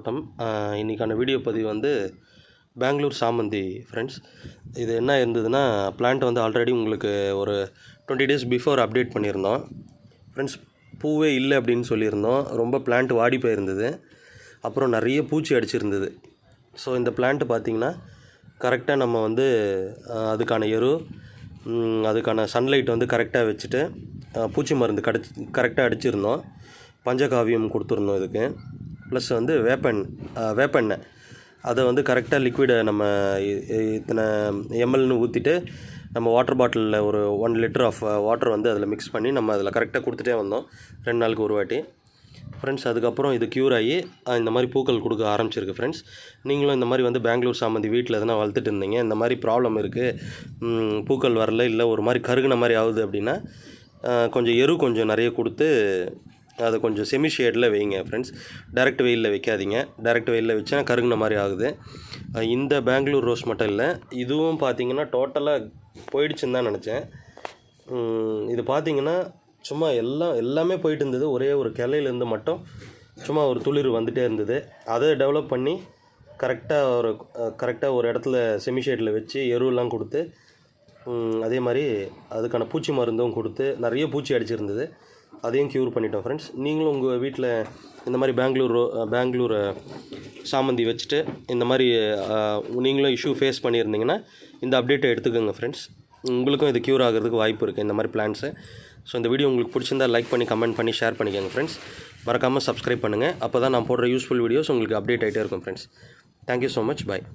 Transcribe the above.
வணக்கம். இன்றைக்கான வீடியோ பதிவு வந்து பெங்களூர் சாமந்தி ஃப்ரெண்ட்ஸ். இது என்ன இருந்ததுன்னா, பிளான்ட் வந்து ஆல்ரெடி உங்களுக்கு ஒரு 20 டேஸ் பிஃபோர் அப்டேட் பண்ணியிருந்தோம் ஃப்ரெண்ட்ஸ். பூவே இல்லை அப்படின்னு சொல்லியிருந்தோம். ரொம்ப பிளான்ட் வாடி போயிருந்தது. அப்புறம் நிறைய பூச்சி அடிச்சிருந்தது. ஸோ இந்த பிளான்ட்டு பார்த்திங்கன்னா கரெக்டாக நம்ம வந்து அதுக்கான அதுக்கான சன்லைட் வந்து கரெக்டாக வச்சுட்டு பூச்சி மருந்து கரெக்டாக அடிச்சிருந்தோம். பஞ்சகாவியம் கொடுத்துருந்தோம் இதுக்கு. ப்ளஸ் வந்து வேப்பெண்ணெய் அதை வந்து கரெக்டாக லிக்விடை நம்ம இத்தனை எம்எல்னு ஊற்றிட்டு நம்ம வாட்டர் பாட்டிலில் ஒரு 1 லிட்டர் ஆஃப் வாட்டர் வந்து அதில் மிக்ஸ் பண்ணி நம்ம அதில் கரெக்டாக கொடுத்துட்டே வந்தோம் 2 நாளுக்கு ஒரு வாட்டி ஃப்ரெண்ட்ஸ். அதுக்கப்புறம் இது க்யூர் ஆகி இந்த மாதிரி பூக்கள் கொடுக்க ஆரம்பிச்சிருக்கு ஃப்ரெண்ட்ஸ். நீங்களும் இந்த மாதிரி வந்து பெங்களூர் சாமந்தி வீட்டில் எதனா வளர்த்துட்டு இருந்தீங்க, இந்த மாதிரி ப்ராப்ளம் இருக்குது, பூக்கள் வரல, இல்லை ஒரு மாதிரி கருகுன மாதிரி ஆகுது அப்படின்னா கொஞ்சம் கொஞ்சம் நிறைய கொடுத்து அதை கொஞ்சம் செமி ஷேடில் வைங்க ஃப்ரெண்ட்ஸ். டைரக்ட் வெயிலில் வைக்காதீங்க. டைரக்ட் வெயிலில் வச்சா கருகுன மாதிரி ஆகுது. இந்த பெங்களூர் ரோஸ் மட்டும் இல்லை, இதுவும் பார்த்திங்கன்னா டோட்டலாக போயிடுச்சுன்னு தான் நினச்சேன். இது பார்த்திங்கன்னா சும்மா எல்லாமே போயிட்டு இருந்தது. ஒரே ஒரு கிளையிலேருந்து மட்டும் சும்மா ஒரு துளிர் வந்துகிட்டே இருந்தது. அதை டெவலப் பண்ணி கரெக்டாக ஒரு இடத்துல செமி ஷேடில் வச்சு எருவெல்லாம் கொடுத்து, அதே மாதிரி அதுக்கான பூச்சி மருந்தும் கொடுத்து நிறைய பூச்சி அடிச்சிருந்தது. அதையும் க்யூர் பண்ணிட்டோம் ஃப்ரெண்ட்ஸ். நீங்களும் உங்கள் வீட்டில் இந்த மாதிரி பெங்களூர் சாமந்தி வச்சுட்டு இந்த மாதிரி நீங்களும் இஷ்யூ ஃபேஸ் பண்ணியிருந்தீங்கன்னா இந்த அப்டேட்டை எடுத்துக்கோங்க ஃப்ரெண்ட்ஸ். உங்களுக்கும் இது க்யூர் ஆகிறதுக்கு வாய்ப்பு இருக்குது இந்த மாதிரி பிளான்ஸு. ஸோ இந்த வீடியோ உங்களுக்கு பிடிச்சிருந்தா லைக் பண்ணி கமெண்ட் பண்ணி ஷேர் பண்ணிக்கோங்க ஃப்ரெண்ட்ஸ். மறக்காமல் சப்ஸ்கிரைப் பண்ணுங்கள். அப்போ தான் நான் போடுற யூஸ்ஃபுல் வீடியோஸ் உங்களுக்கு அப்டேட் ஆகிட்டே இருக்கும் ஃப்ரெண்ட்ஸ். Thank you so much. பாய்.